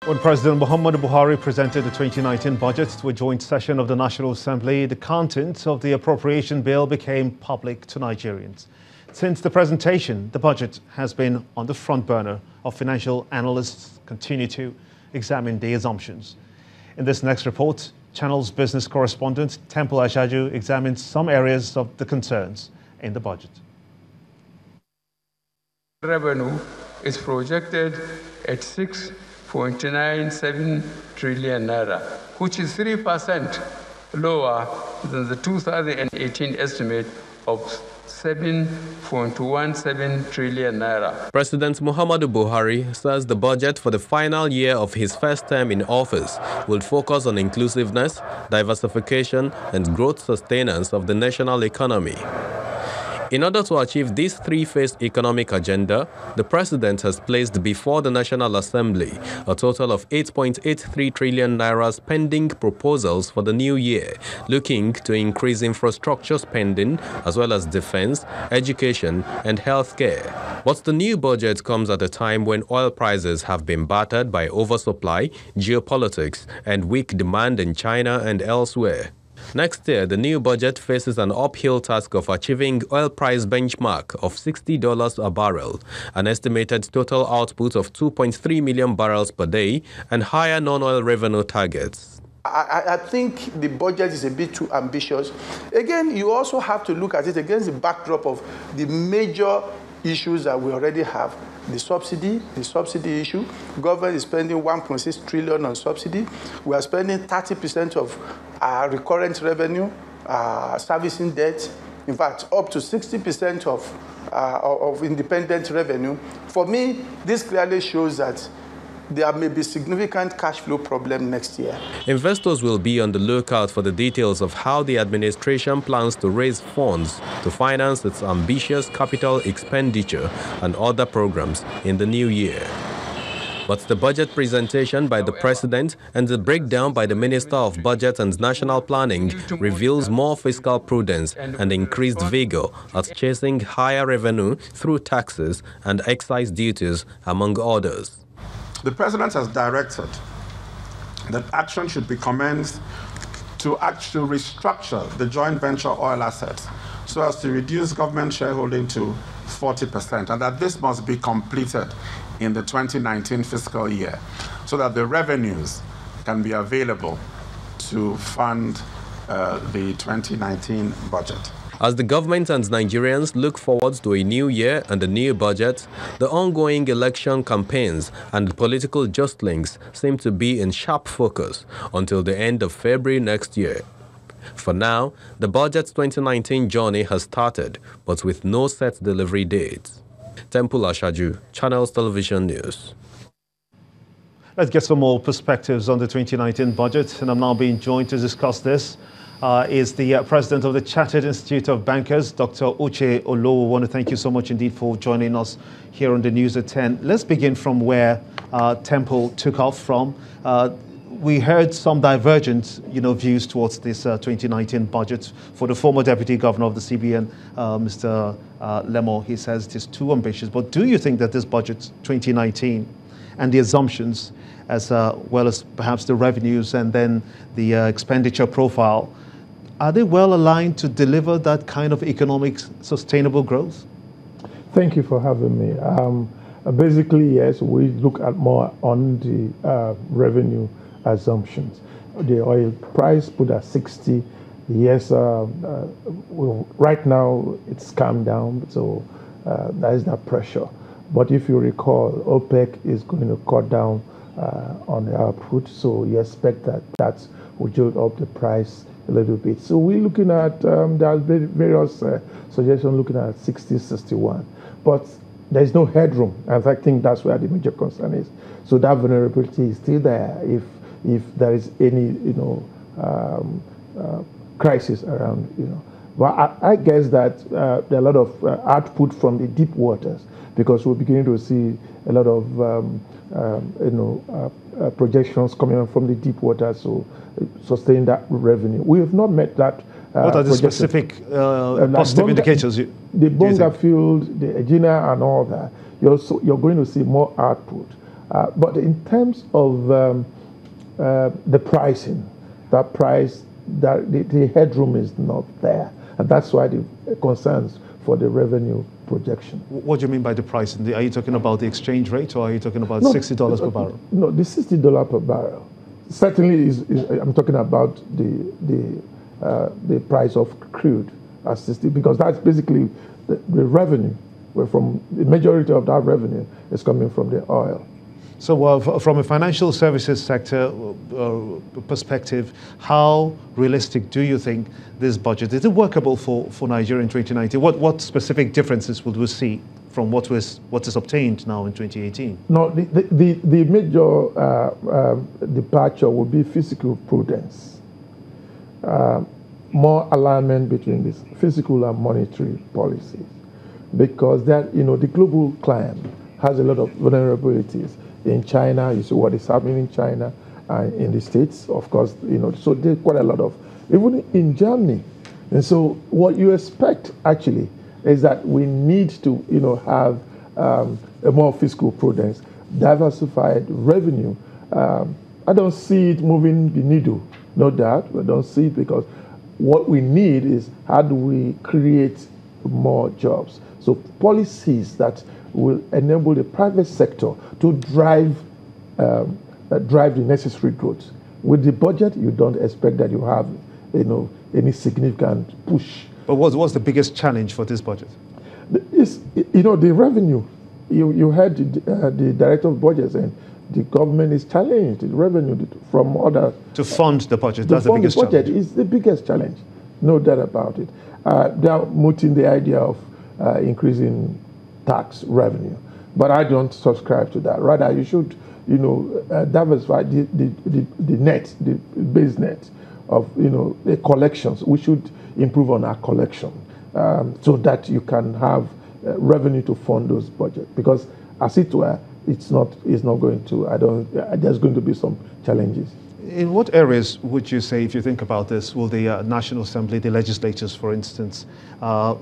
When President Muhammadu Buhari presented the 2019 budget to a joint session of the National Assembly, the content of the appropriation bill became public to Nigerians. Since the presentation, the budget has been on the front burner of financial analysts continue to examine the assumptions. In this next report, Channel's business correspondent Temple Ashaju examines some areas of the concerns in the budget. Revenue is projected at 6.97 trillion naira, which is 3% lower than the 2018 estimate of 7.17 trillion naira. President Muhammadu Buhari says the budget for the final year of his first term in office will focus on inclusiveness, diversification, and growth sustenance of the national economy. In order to achieve this three-phase economic agenda, the president has placed before the National Assembly a total of 8.83 trillion naira pending proposals for the new year, looking to increase infrastructure spending as well as defense, education, and healthcare. But the new budget comes at a time when oil prices have been battered by oversupply, geopolitics, and weak demand in China and elsewhere. Next year, the new budget faces an uphill task of achieving oil price benchmark of $60 a barrel, an estimated total output of 2.3 million barrels per day, and higher non-oil revenue targets. I think the budget is a bit too ambitious. Again, you also have to look at it against the backdrop of the major issues that we already have. The subsidy issue. Government is spending 1.6 trillion on subsidy. We are spending 30% of our recurrent revenue, servicing debt. In fact, up to 60% of independent revenue. For me, this clearly shows that there may be significant cash flow problem next year. Investors will be on the lookout for the details of how the administration plans to raise funds to finance its ambitious capital expenditure and other programs in the new year. But the budget presentation by the president and the breakdown by the Minister of Budget and National Planning reveals more fiscal prudence and increased vigor at chasing higher revenue through taxes and excise duties, among others. The president has directed that action should be commenced to actually restructure the joint venture oil assets so as to reduce government shareholding to 40%, and that this must be completed in the 2019 fiscal year so that the revenues can be available to fund the 2019 budget. As the government and Nigerians look forward to a new year and a new budget, the ongoing election campaigns and political jostlings seem to be in sharp focus until the end of February next year. For now, the budget's 2019 journey has started, but with no set delivery date. Temple Ashaju, Channels Television News. Let's get some more perspectives on the 2019 budget, and I'm now being joined to discuss this. Is the president of the Chartered Institute of Bankers, Dr. Uche Olowo. I want to thank you so much indeed for joining us here on the News at 10. Let's begin from where Temple took off from. We heard some divergent, views towards this 2019 budget. For the former deputy governor of the CBN, Mr. Lemo, he says it is too ambitious. But do you think that this budget 2019 and the assumptions, as well as perhaps the revenues and then the expenditure profile, are they well aligned to deliver that kind of economic sustainable growth? Thank you for having me. Basically, yes, we look at more on the revenue assumptions. The oil price put at 60. Yes, right now it's calmed down, so there is that pressure. But if you recall, OPEC is going to cut down on the output, so you expect that will jolt up the price a little bit. So we're looking at, there's various suggestions looking at 60, 61, but there's no headroom, and I think that's where the major concern is. So that vulnerability is still there if there is any, crisis around, But I guess that there are a lot of output from the deep waters, because we're beginning to see a lot of projections coming on from the deep water, so sustain that revenue. We have not met that. What are the specific positive indicators? The Bonga field, the Egina and all that, you're going to see more output. But in terms of the pricing, that price, that the headroom is not there. And that's why the concerns for the revenue projection. What do you mean by the pricing? Are you talking about the exchange rate, or are you talking about $60 per barrel? No, the $60 per barrel certainly is I'm talking about the price of crude at 60, because that's basically the revenue. Where from the majority of that revenue is coming from the oil. So from a financial services sector perspective, how realistic do you think this budget is? It workable for Nigeria in 2019? What specific differences would we see from what is obtained now in 2018? No, the major departure would be fiscal prudence. More alignment between this fiscal and monetary policies, because that, the global climate has a lot of vulnerabilities. In China, you see what is happening in China, in the States, of course, so there's quite a lot of, even in Germany. And so what you expect actually is that we need to, have a more fiscal prudence, diversified revenue. I don't see it moving the needle, no doubt. I don't see it, because what we need is, how do we create more jobs? So policies that will enable the private sector to drive the necessary growth. With the budget, you don't expect that you have, any significant push. But what's the biggest challenge for this budget? The revenue. You heard the director of budgets, and the government is challenged. The revenue from other to fund the budget. That's the biggest challenge. The budget is the biggest challenge, no doubt about it. They are mooting the idea of increasing tax revenue, but I don't subscribe to that. Rather, you should, diversify the base net of, the collections. We should improve on our collection so that you can have revenue to fund those budgets. Because as it were, it's not going to. There's going to be some challenges. In what areas would you say, if you think about this, will the National Assembly, the legislatures, for instance,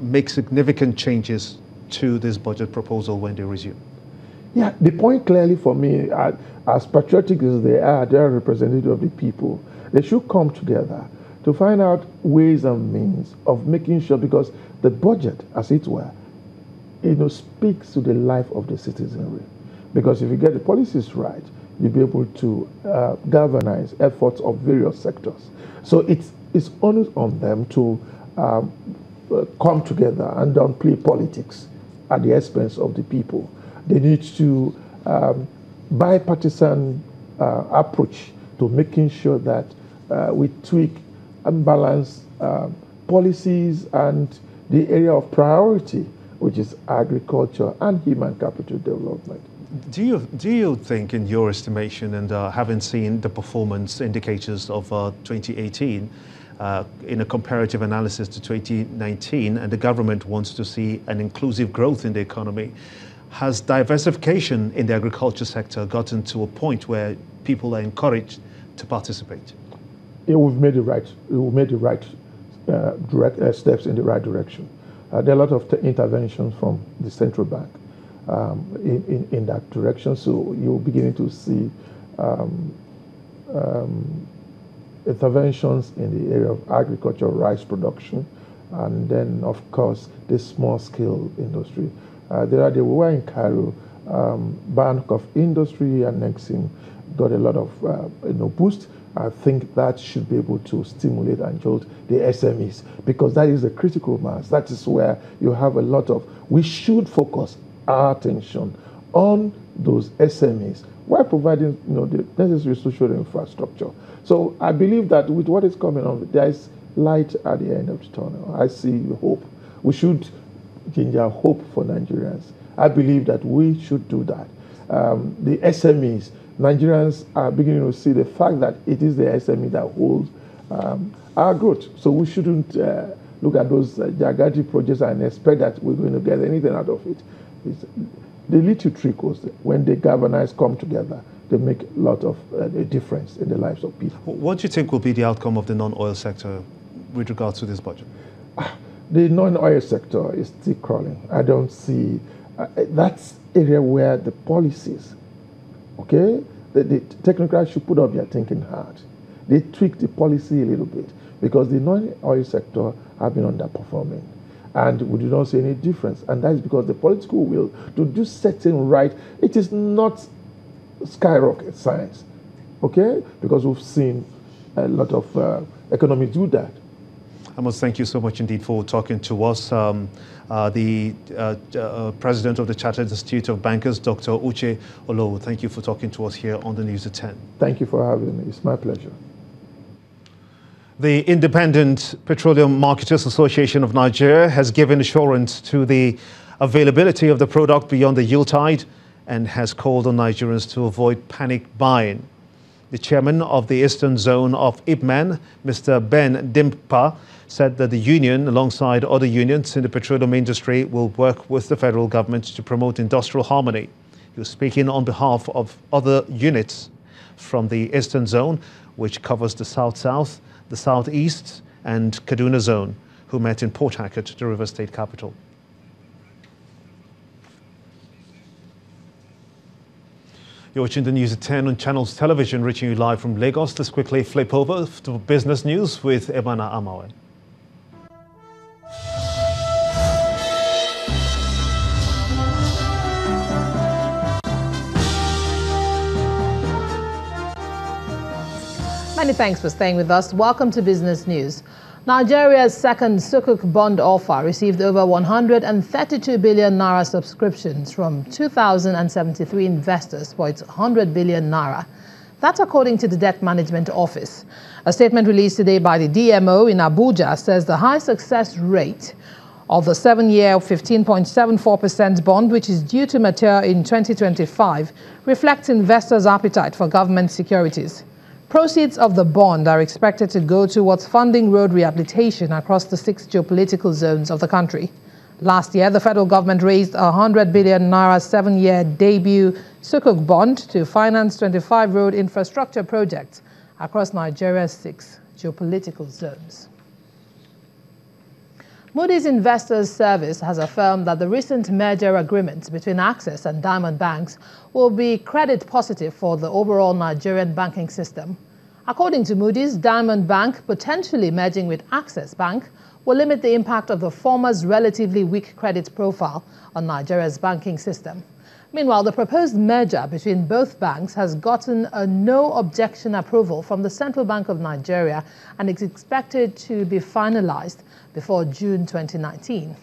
make significant changes to this budget proposal when they resume? Yeah, the point clearly for me, as patriotic as they are representative of the people. They should come together to find out ways and means of making sure, because the budget, as it were, speaks to the life of the citizenry. Because if you get the policies right, you'll be able to galvanize efforts of various sectors. So it's onus on them to come together and don't play politics at the expense of the people. They need to bipartisan approach to making sure that we tweak and balance policies and the area of priority, which is agriculture and human capital development. Do you think, in your estimation, and having seen the performance indicators of 2018, in a comparative analysis to 2019, and the government wants to see an inclusive growth in the economy, has diversification in the agriculture sector gotten to a point where people are encouraged to participate? Yeah, we've made the right steps in the right direction. There are a lot of interventions from the central bank in that direction. So you're beginning to see interventions in the area of agriculture, rice production, and then, of course, the small-scale industry. We were in Cairo, Bank of Industry and Nexim got a lot of boost. I think that should be able to stimulate and jolt the SMEs, because that is the critical mass. That is where you have a lot of. We should focus our attention on those SMEs while providing, the necessary social infrastructure. So I believe that with what is coming on, there is light at the end of the tunnel. I see hope. We should ginger hope for Nigerians. I believe that we should do that. The SMEs, Nigerians are beginning to see the fact that it is the SME that holds our growth. So we shouldn't look at those gigantic projects and expect that we're going to get anything out of it. The little trickles, when they galvanize, come together, they make a lot of a difference in the lives of people. What do you think will be the outcome of the non-oil sector with regards to this budget? The non-oil sector is still crawling. I don't see that's area where the policies Okay? The technocrats should put up their thinking hard. They tweak the policy a little bit because the non-oil sector have been underperforming. And we do not see any difference. And that is because the political will to do certain right, it is not skyrocket science. Okay? Because we've seen a lot of economies do that. I must thank you so much indeed for talking to us. The President of the Chartered Institute of Bankers, Dr. Uche Olowo, thank you for talking to us here on the News at 10. Thank you for having me. It's my pleasure. The Independent Petroleum Marketers Association of Nigeria has given assurance to the availability of the product beyond the Yuletide and has called on Nigerians to avoid panic buying. The chairman of the Eastern Zone of IPMAN, Mr. Ben Dimpa, said that the union, alongside other unions in the petroleum industry, will work with the federal government to promote industrial harmony. He was speaking on behalf of other units from the Eastern Zone, which covers the South-South, the Southeast and Kaduna Zone, who met in Port Harcourt, the River State capital. You're watching the News at 10 on Channels Television, reaching you live from Lagos. Let's quickly flip over to business news with Emana Amawe. Many thanks for staying with us. Welcome to Business News. Nigeria's second Sukuk bond offer received over 132 billion naira subscriptions from 2,073 investors for its 100 billion naira. That's according to the Debt Management Office. A statement released today by the DMO in Abuja says the high success rate of the 7-year 15.74% bond, which is due to mature in 2025, reflects investors' appetite for government securities. Proceeds of the bond are expected to go towards funding road rehabilitation across the 6 geopolitical zones of the country. Last year, the federal government raised 100 billion naira 7-year debut Sukuk bond to finance 25 road infrastructure projects across Nigeria's 6 geopolitical zones. Moody's Investors Service has affirmed that the recent merger agreement between Access and Diamond Banks will be credit positive for the overall Nigerian banking system. According to Moody's, Diamond Bank potentially merging with Access Bank will limit the impact of the former's relatively weak credit profile on Nigeria's banking system. Meanwhile, the proposed merger between both banks has gotten a no objection approval from the Central Bank of Nigeria and is expected to be finalized before June 2019.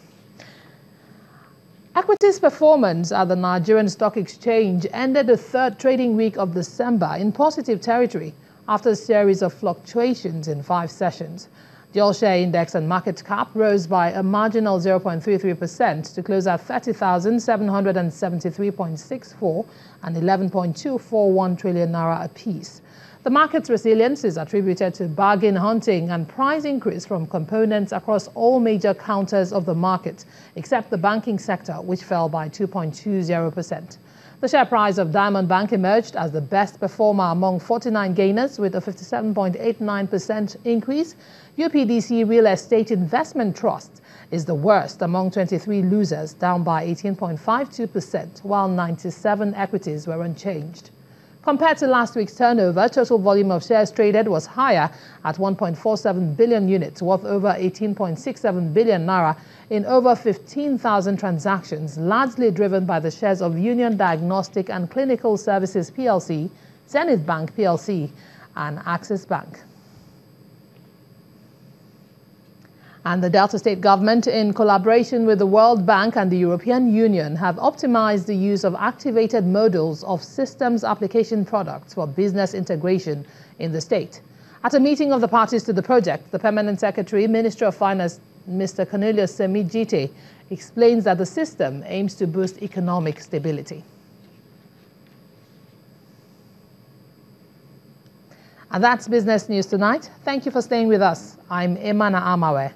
Equities performance at the Nigerian Stock Exchange ended the 3rd trading week of December in positive territory after a series of fluctuations in 5 sessions. The all-share index and market cap rose by a marginal 0.33% to close at 30,773.64 and 11.241 trillion naira apiece. The market's resilience is attributed to bargain hunting and price increase from components across all major counters of the market, except the banking sector, which fell by 2.20%. The share price of Diamond Bank emerged as the best performer among 49 gainers with a 57.89% increase. UPDC Real Estate Investment Trust is the worst among 23 losers, down by 18.52%, while 97 equities were unchanged. Compared to last week's turnover, total volume of shares traded was higher at 1.47 billion units, worth over 18.67 billion naira in over 15,000 transactions, largely driven by the shares of Union Diagnostic and Clinical Services PLC, Zenith Bank PLC, and Access Bank. And the Delta State government, in collaboration with the World Bank and the European Union, have optimized the use of activated modules of systems application products for business integration in the state. At a meeting of the parties to the project, the Permanent Secretary, Minister of Finance, Mr. Cornelius Semijite, explains that the system aims to boost economic stability. And that's Business News tonight. Thank you for staying with us. I'm Emana Amawe.